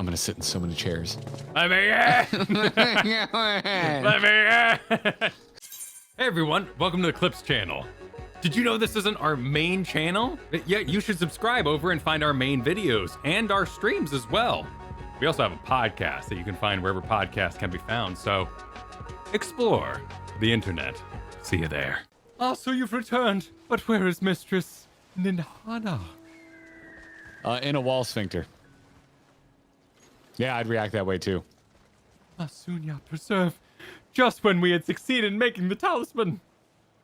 I'm gonna sit in so many chairs. Let me in! Let me in! Hey everyone, welcome to the Clips channel. Did you know this isn't our main channel? Yeah, you should subscribe over and find our main videos and our streams as well. We also have a podcast that you can find wherever podcasts can be found, so explore the internet. See you there. Ah, so you've returned, but where is Mistress Ninhana? In a wall sphincter. Yeah, I'd react that way too. Masunya preserve. Just when we had succeeded in making the talisman.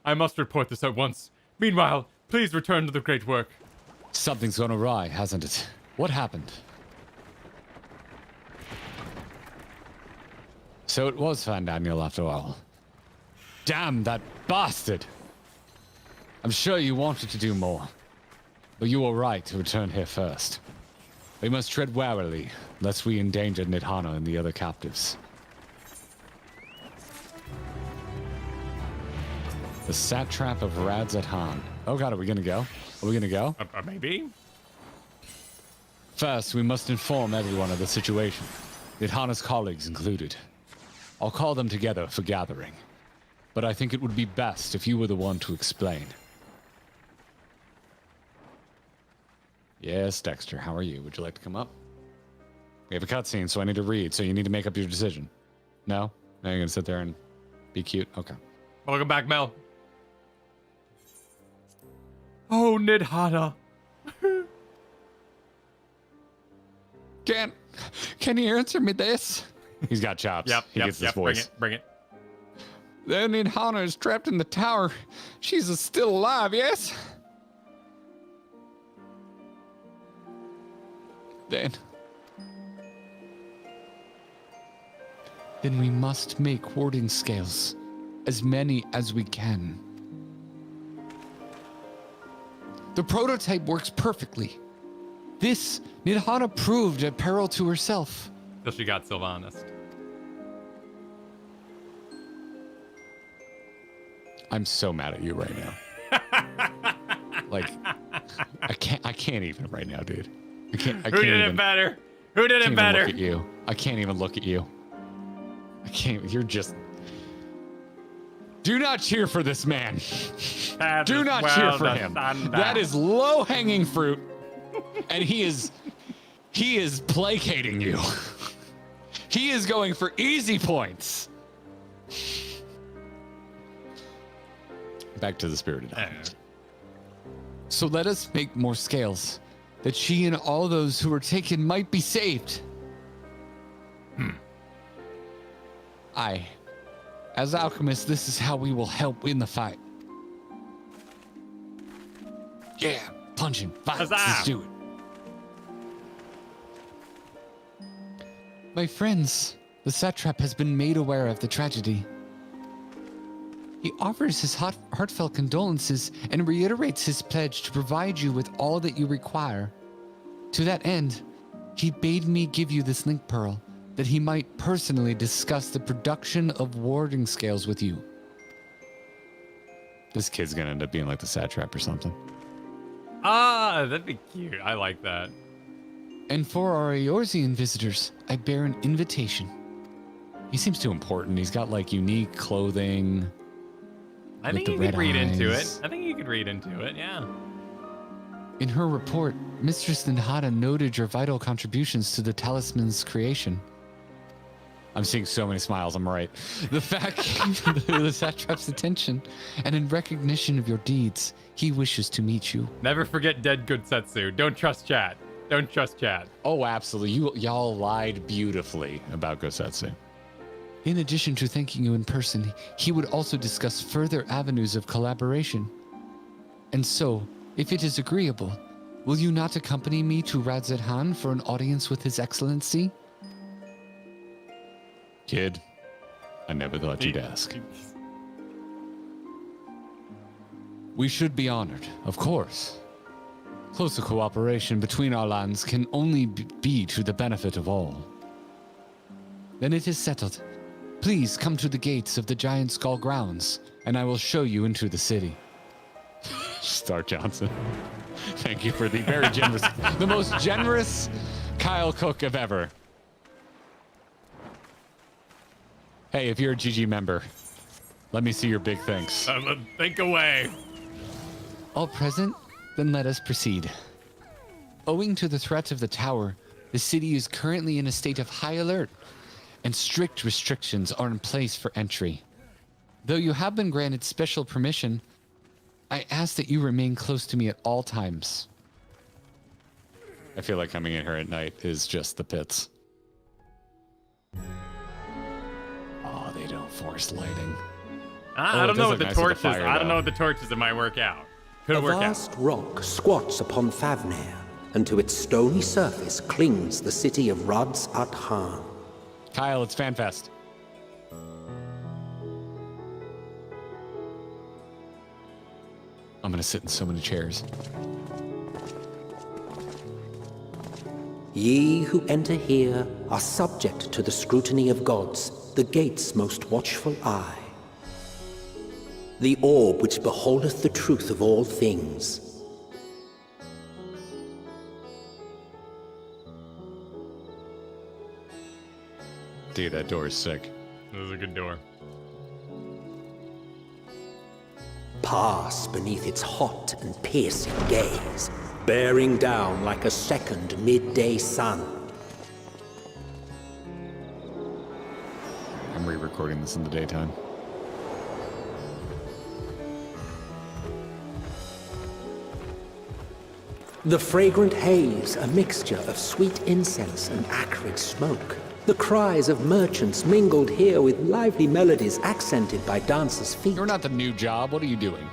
I must report this at once. Meanwhile, please return to the great work. Something's gone awry, hasn't it? What happened? So it was Fan Daniel after all. Damn that bastard! I'm sure you wanted to do more, but you were right to return here first. We must tread warily, lest we endanger Nidhana and the other captives. The satrap of Radz-at-Han. Oh god, are we gonna go? Are we gonna go? Maybe? First, we must inform everyone of the situation, Nidhana's colleagues included. I'll call them together for gathering, but I think it would be best if you were the one to explain. Yes, Dexter, how are you? Would you like to come up? We have a cutscene, so I need to read, so you need to make up your decision. No? Now you're gonna sit there and be cute? Okay. Welcome back, Mel. Oh, Nidhana. Can you answer me this? He's got chops. Yep, he gets this voice. Bring it. The Nidhana is trapped in the tower. She's still alive, yes? Then we must make warding scales. As many as we can. The prototype works perfectly. This Nidhana proved at peril to herself. Till she got Sylvanas. I'm so mad at you right now. Like, I can't even right now, dude. I can't Who did it better? Who did it better? Look at you. I can't even look at you. I can't. You're just. Do not cheer for this man. Do not cheer for him. That is low-hanging fruit, and he is placating you. He is going for easy points. Back to the spirited island. So let us make more scales, that she and all those who were taken might be saved. Aye. As alchemists, this is how we will help in the fight. Yeah, punching, violence, let's do it. My friends, the satrap has been made aware of the tragedy. He offers his heartfelt condolences and reiterates his pledge to provide you with all that you require. To that end, he bade me give you this link pearl, that he might personally discuss the production of warding scales with you. This kid's gonna end up being like the satrap or something. Ah, that'd be cute. I like that. And for our Eorzean visitors, I bear an invitation. He seems too important. He's got like unique clothing. I think you could read into it. I think you could read into it, yeah. In her report, Mistress Ninhana noted your vital contributions to the talisman's creation. I'm seeing so many smiles, I'm right. The fact the satrap's attention, and in recognition of your deeds, he wishes to meet you. Never forget dead good Setsu. Don't trust chat. Don't trust chat. Oh, absolutely. Y'all lied beautifully about Gosetsu. In addition to thanking you in person, he would also discuss further avenues of collaboration. And so, if it is agreeable, will you not accompany me to Radz-at-Han for an audience with His Excellency? Kid, I never thought you'd ask. We should be honored, of course. Closer cooperation between our lands can only be to the benefit of all. Then it is settled. Please come to the gates of the Giant Skull grounds, and I will show you into the city. Star Johnson. Thank you for the very generous, the most generous Kyle Cook of ever. Hey, if you're a GG member, let me see your big thanks. Think away. All present? Then let us proceed. Owing to the threat of the tower, the city is currently in a state of high alert, and strict restrictions are in place for entry. Though you have been granted special permission, I ask that you remain close to me at all times. I feel like coming in here at night is just the pits. Oh, they don't force lighting. I don't know what the nice with torch is. fire, I don't know though. what the torch is. It might work out. Could A work out. vast rock squats upon Favnir, and to its stony surface clings the city of Radz-at-Han. Kyle, it's FanFest. I'm gonna sit in so many chairs. Ye who enter here are subject to the scrutiny of gods, the gate's most watchful eye. The orb which beholdeth the truth of all things. Dude, that door is sick. This is a good door. Pass beneath its hot and piercing gaze, bearing down like a second midday sun. I'm re-recording this in the daytime. The fragrant haze, a mixture of sweet incense and acrid smoke. The cries of merchants mingled here with lively melodies accented by dancers' feet. You're not the new job. What are you doing?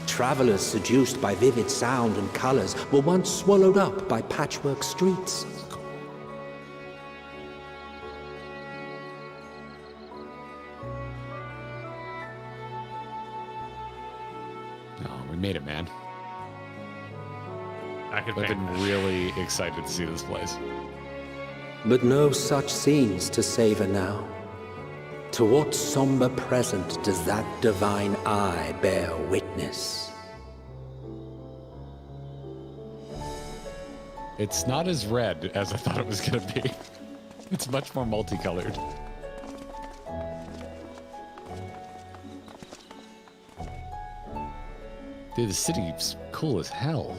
Travelers seduced by vivid sound and colors were once swallowed up by patchwork streets. Oh, we made it, man. I could I've think. been really excited to see this place. But no such scenes to savor now. To what somber present does that divine eye bear witness? It's not as red as I thought it was going to be. It's much more multicolored. Dude, the city's cool as hell.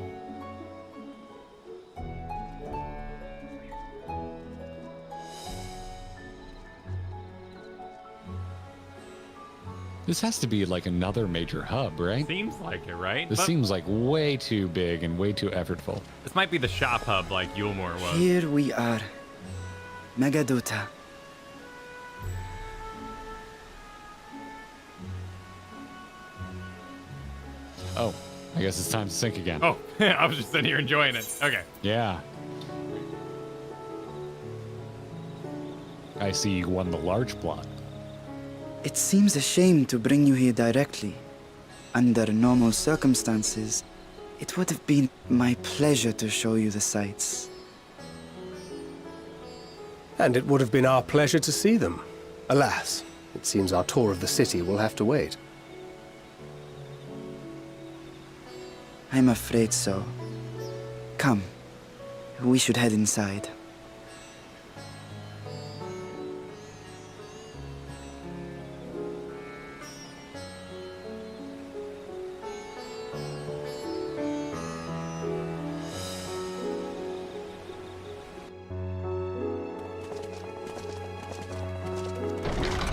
This has to be like another major hub, right? Seems like it, right? This But seems like way too big and way too effortful. this might be the shop hub like Yulmore was. Here we are. Megadota. Oh, I guess it's time to sink again. Oh, I was just sitting here enjoying it. Okay. Yeah. I see you won the large plot. It seems a shame to bring you here directly. Under normal circumstances, it would have been my pleasure to show you the sights. And it would have been our pleasure to see them. Alas, it seems our tour of the city will have to wait. I'm afraid so. Come, we should head inside.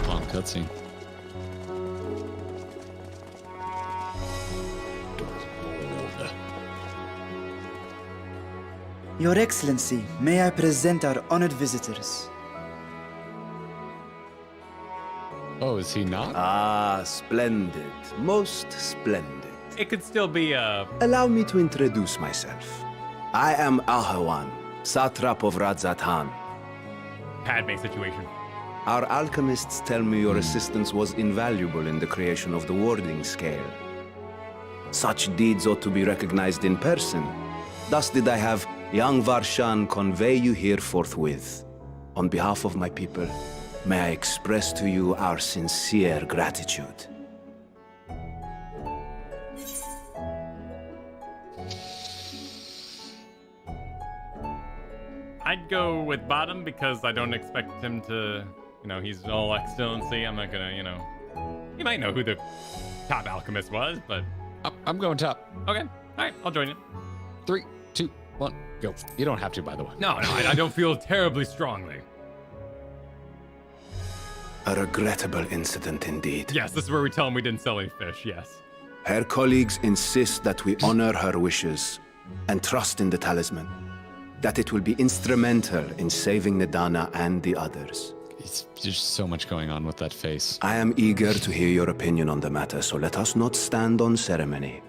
Long cutscene. Your Excellency, may I present our honored visitors? Oh, is he not? Ah, splendid. Most splendid. It could still be Allow me to introduce myself. I am Alchemists, satrap of Radz-at-Han. Padme situation. Our alchemists tell me your assistance was invaluable in the creation of the warding scale. Such deeds ought to be recognized in person. Thus did I have young Varshan convey you here forthwith. On behalf of my people, may I express to you our sincere gratitude. I'd go with bottom because I don't expect him to, he's all excellency. I'm not gonna, you might know who the top alchemist was, but. I'm going top. Okay, all right, I'll join you. 3, 2, 1, go. You don't have to, by the way. No, I don't feel terribly strongly. A regrettable incident indeed. Yes, this is where we tell him we didn't sell any fish, yes. Her colleagues insist that we honor her wishes and trust in the talisman, that it will be instrumental in saving Nidana and the others. There's so much going on with that face. I am eager to hear your opinion on the matter, so let us not stand on ceremony.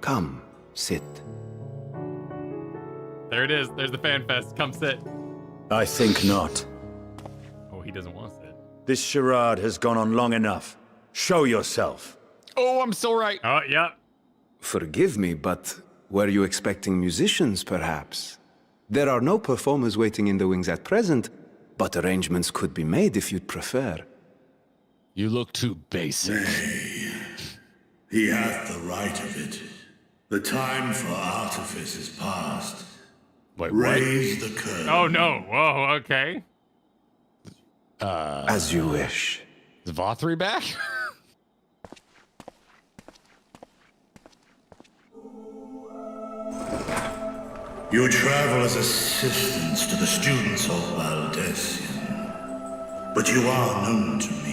Come, sit. There it is. There's the fan fest. Come sit. I think not. Oh, he doesn't want to sit. This charade has gone on long enough. Show yourself. Oh, I'm so right. Oh, yeah. Forgive me, but were you expecting musicians, perhaps? There are no performers waiting in the wings at present, but arrangements could be made if you'd prefer. You look too basic. Nay, he hath the right of it. The time for artifice is past. Wait, Raise the curtain. Oh, no. Whoa, okay. As you wish. Is Vothri back? You travel as assistants to the students of Valdesian, but you are known to me.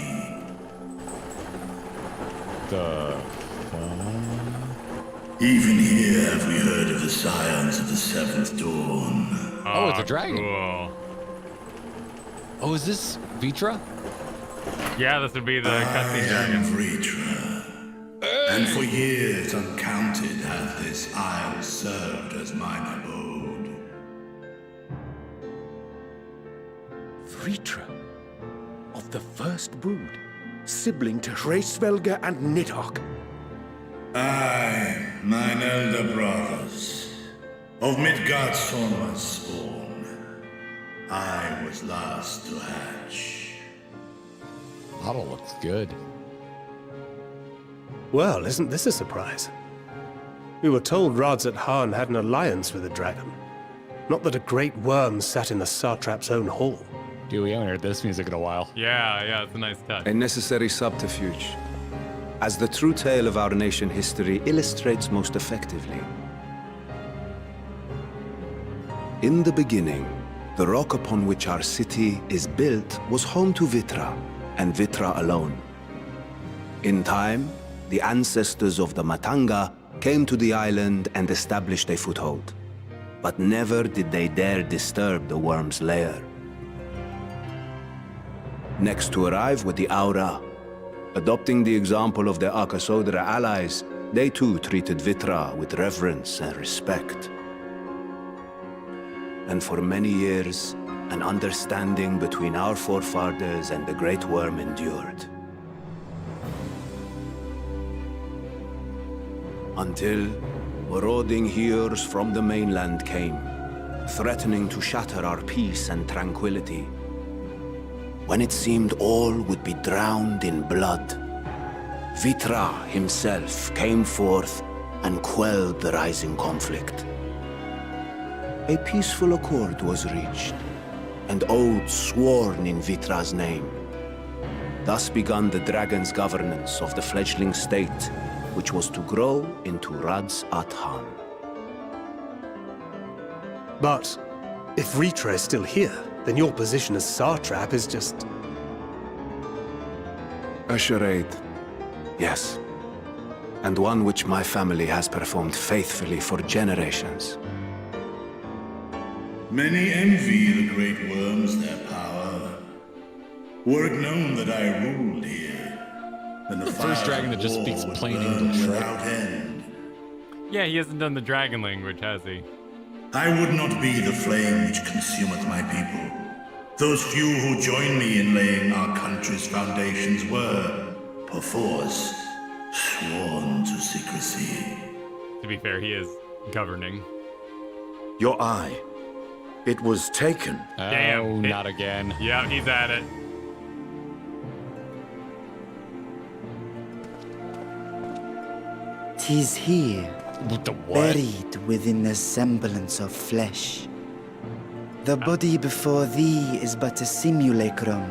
Even here have we heard of the scions of the Seventh Dawn. Oh, it's a dragon. Cool. Oh, is this Vitra? Yeah, this would be the I cutscene am dragon. Vritra, and for years uncounted hath this isle served as mine abode. Vritra, of the first brood, sibling to Hraesvelga and Nidhogg. Aye, mine elder brothers, of Midgard's Sorma's spawn, I was last to hatch. Model looks good. Well, isn't this a surprise? We were told Radz-at-Han had an alliance with the dragon. Not that a great worm sat in the satrap's own hall. Dude, we haven't heard this music in a while. Yeah, it's a nice touch. A necessary subterfuge, as the true tale of our nation history illustrates most effectively. In the beginning, the rock upon which our city is built was home to Vitra, and Vitra alone. In time, the ancestors of the Matanga came to the island and established a foothold. But never did they dare disturb the worm's lair. Next to arrive were the Aura. Adopting the example of their Akasodra allies, they too treated Vitra with reverence and respect. And for many years, an understanding between our forefathers and the Great Worm endured. Until marauding heroes from the mainland came, threatening to shatter our peace and tranquility. When it seemed all would be drowned in blood, Vitra himself came forth and quelled the rising conflict. A peaceful accord was reached, and oaths sworn in Vitra's name. Thus began the dragon's governance of the fledgling state, which was to grow into Radz-at-Han. But if Vritra is still here, then your position as satrap is just... A charade, yes. And one which my family has performed faithfully for generations. Many envy the great worms their power. Were it known that I ruled here, then the first fire dragon that of just war speaks would plain burn English, right? without end. Yeah, he hasn't done the dragon language, has he? I would not be the flame which consumeth my people. Those few who join me in laying our country's foundations were, perforce, sworn to secrecy. To be fair, he is governing. Your eye. It was taken. Damn. Oh, not again. Yeah, he's at it. Tis here, What the what? buried within the semblance of flesh. The body before thee is but a simulacrum,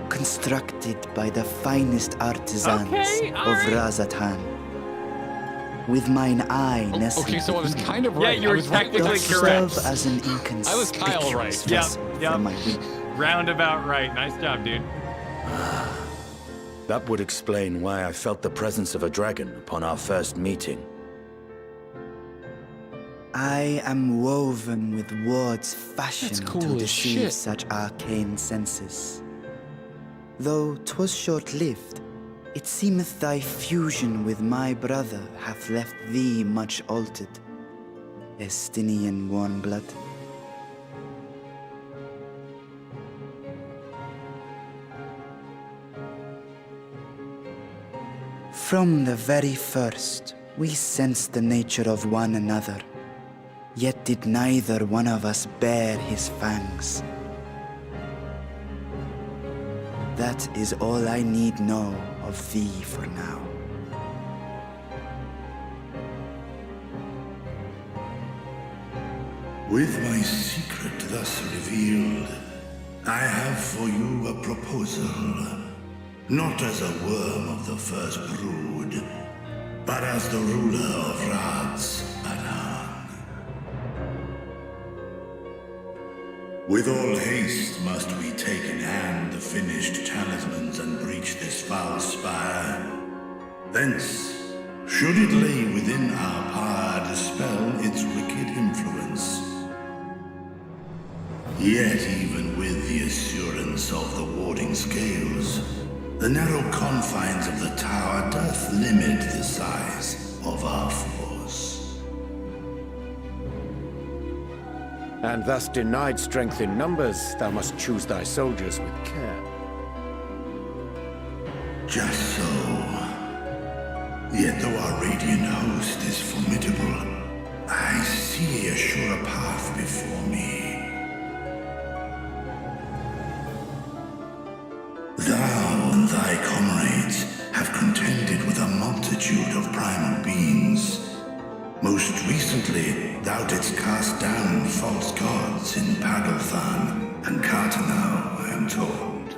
constructed by the finest artisans Okay, all of right. Radz-at-Han. With mine eye nestled Okay, so I was within, kind of Yeah, right. you I were was right with technically that. correct. serve as an I was Kyle inconspicuous right. Yep, vessel yep. for my wing. Roundabout right. Nice job, dude. That would explain why I felt the presence of a dragon upon our first meeting. I am woven with words fashioned cool to as deceive shit. such arcane senses. Though 'twas short-lived, it seemeth thy fusion with my brother hath left thee much altered, Estinian warm blood. From the very first, we sensed the nature of one another. Yet did neither one of us bare his fangs. That is all I need know of thee for now. With my secret thus revealed, I have for you a proposal. Not as a worm of the first brood, but as the ruler of Radz-at-Han. With all haste must we take in hand the finished talismans and breach this foul spire. Thence, should it lay within our power, dispel its wicked influence. Yet even with the assurance of the warding scales, the narrow confines of the tower doth limit the size of our force. And thus denied strength in numbers, thou must choose thy soldiers with care. Just so. Yet though our radiant host is formidable, I see a surer path before me. Thou and thy comrades have contended with a multitude of primal beings. Most recently, thou didst cast down false gods in Padalthan and Cartanau, I am told.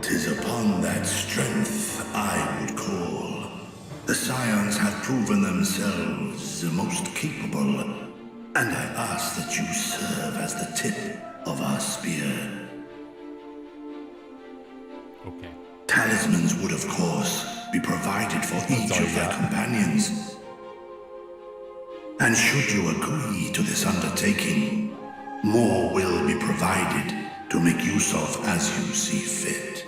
'Tis upon that strength I would call. The Scions have proven themselves the most capable, and I ask that you serve as the tip of our spear. Okay. Talismans would, of course, be provided for each of thy companions. And should you agree to this undertaking, more will be provided to make use of as you see fit.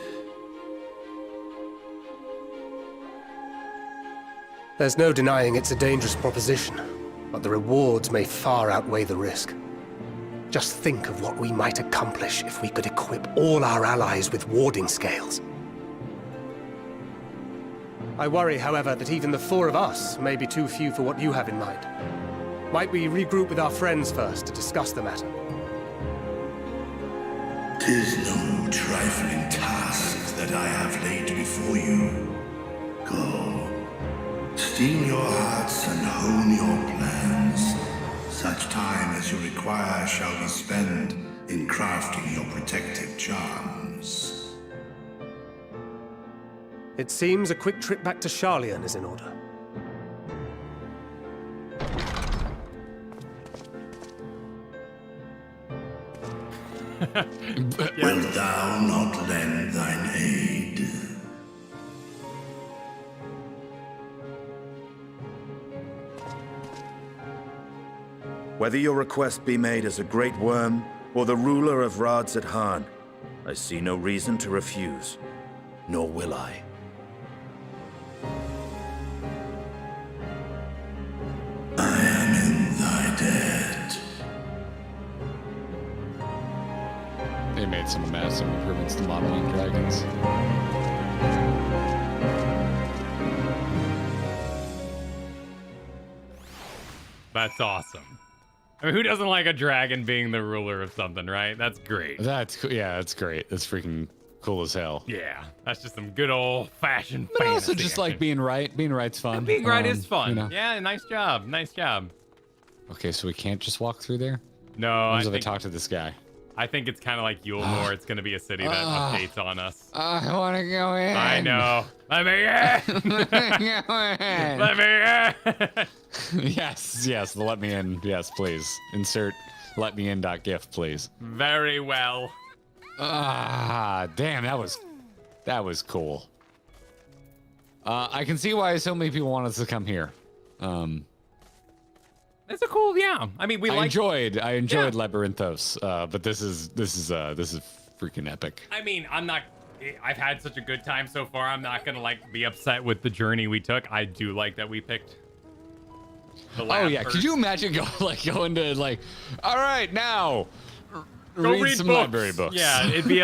There's no denying it's a dangerous proposition, but the rewards may far outweigh the risk. Just think of what we might accomplish if we could equip all our allies with warding scales. I worry, however, that even the four of us may be too few for what you have in mind. Might we regroup with our friends first to discuss the matter? 'Tis no trifling task that I have laid before you. Go, steel your hearts and hone your plans. Such time as you require shall be spent in crafting your protective charms. It seems a quick trip back to Sharlayan is in order. Wilt thou not lend thine aid? Whether your request be made as a great worm or the ruler of Radz-at-Han, I see no reason to refuse, nor will I. I am in thy debt. They made some massive improvements to modeling dragons. That's awesome. I mean, who doesn't like a dragon being the ruler of something, right? That's great. That's cool. Yeah, that's great. That's freaking cool as hell. Yeah, that's just some good old-fashioned But fantasy. also just like being right. Being right's fun. being right is fun. You know. Yeah, nice job. Nice job. Okay, so we can't just walk through there? No, I I think, talk to this guy. I think it's kind of like Yulmore. It's going to be a city that updates on us. I want to go in. I know. Let me in. Let me in. Yes, let me in. Yes, please. Insert let me in.gif, please. Very well. Damn, that was cool. I can see why so many people want us to come here. It's a cool, yeah. I mean, I enjoyed Labyrinthos, but this is freaking epic. I mean, I've had such a good time so far. I'm not gonna like be upset with the journey we took. I do like that we picked the lab Oh yeah, first. could you imagine going to all right, now Go read some books. library books. Yeah, it'd be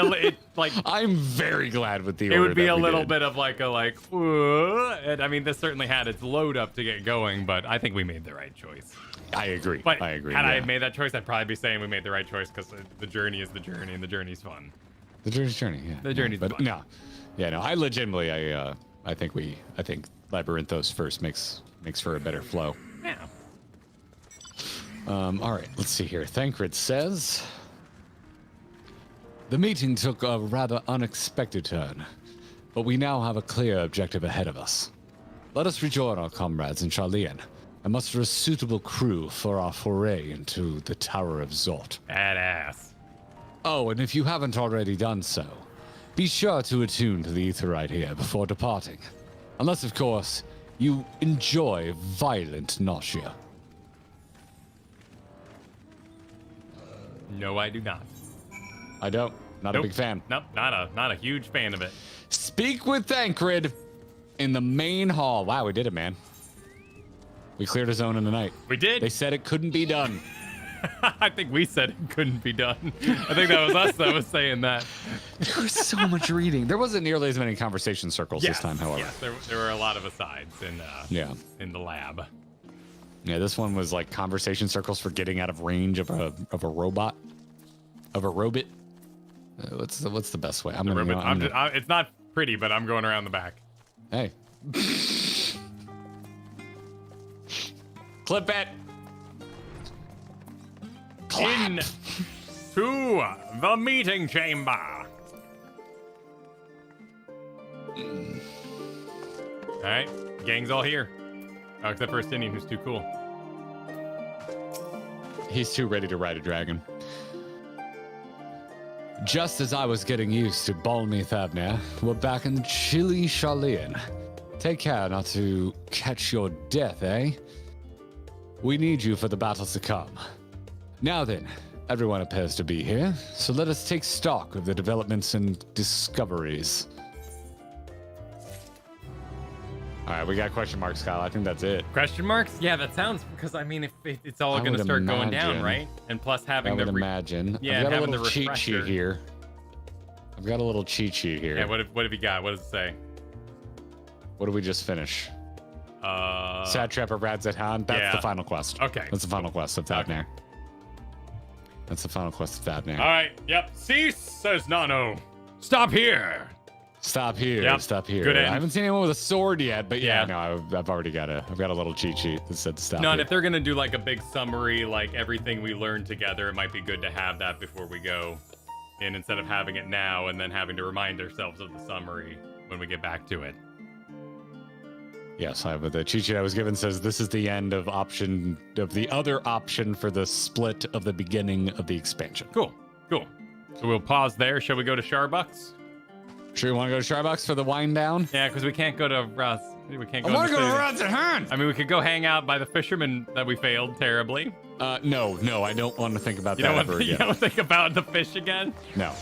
like I'm very glad with the it order would be that a we little did. bit of and I mean, this certainly had its load up to get going, but I think we made the right choice. I agree. But I agree. had I yeah. made that choice, I'd probably be saying we made the right choice because the journey is the journey and the journey's fun. The journey, yeah. The journey's but fun. no, yeah, no. I legitimately, I think Labyrinthos first makes for a better flow. Yeah. All right, let's see here. Thancred says, the meeting took a rather unexpected turn, but we now have a clear objective ahead of us. Let us rejoin our comrades in Charlean and muster a suitable crew for our foray into the Tower of Zort. Badass. Oh, and if you haven't already done so, be sure to attune to the Aetheryte here before departing. Unless, of course, you enjoy violent nausea. No, I do not. I don't. Not Nope. a big fan. Nope, not a huge fan of it. Speak with Thancred in the main hall. Wow, we did it, man. We cleared a zone in the night. We did. They said it couldn't be done. I think we said it couldn't be done. I think that was us that was saying that. There was so much reading. There wasn't nearly as many conversation circles this time, however. Yes, there were a lot of asides in the lab. Yeah, this one was like conversation circles for getting out of range of a robot. Of a robot. What's the best way? It's not pretty, but I'm going around the back. Hey. Clip it. In to the meeting chamber. All right, gang's all here. Oh, except for Estinian, who's too cool. He's too ready to ride a dragon. Just as I was getting used to balmy Thavnir, we're back in chilly Charlean. Take care not to catch your death, eh? We need you for the battles to come. Now then, everyone appears to be here, so let us take stock of the developments and discoveries. All right, we got question marks, Kyle. I think that's it. Question marks? Yeah, that sounds, because I mean, if it's all I going to would start going down, imagine. right? And plus having I would the imagine. Yeah, I've got a having little the cheat refresher. sheet here. I've got a little cheat sheet here. Yeah, what have you got? What does it say? What did we just finish? Satrap of Radz-at-Han. That's yeah. the final quest. Okay. That's the final quest of Thavnir. Okay. That's the final quest of Thavnir. All right. Yep. Cease, says Nano. Stop here. Stop here. Yep. Stop here. Good end. I haven't seen anyone with a sword yet, but yeah, Yeah. no, I've already got I've got a little cheat sheet that said to stop No, here. and if they're gonna do like a big summary, like everything we learned together, it might be good to have that before we go in instead of having it now and then having to remind ourselves of the summary when we get back to it. Yes, but the cheat sheet I was given says this is the end of the other option for the split of the beginning of the expansion. Cool. So we'll pause there. Shall we go to Starbucks? Sure, you want to go to Starbucks for the wind down? Yeah, because we can't go to Radz. We can't go. I want to in go the to city. Radz-at-Han! I mean, we could go hang out by the fisherman that we failed terribly. No, I don't want to think about You that don't ever want you again. don't think about the fish again? No.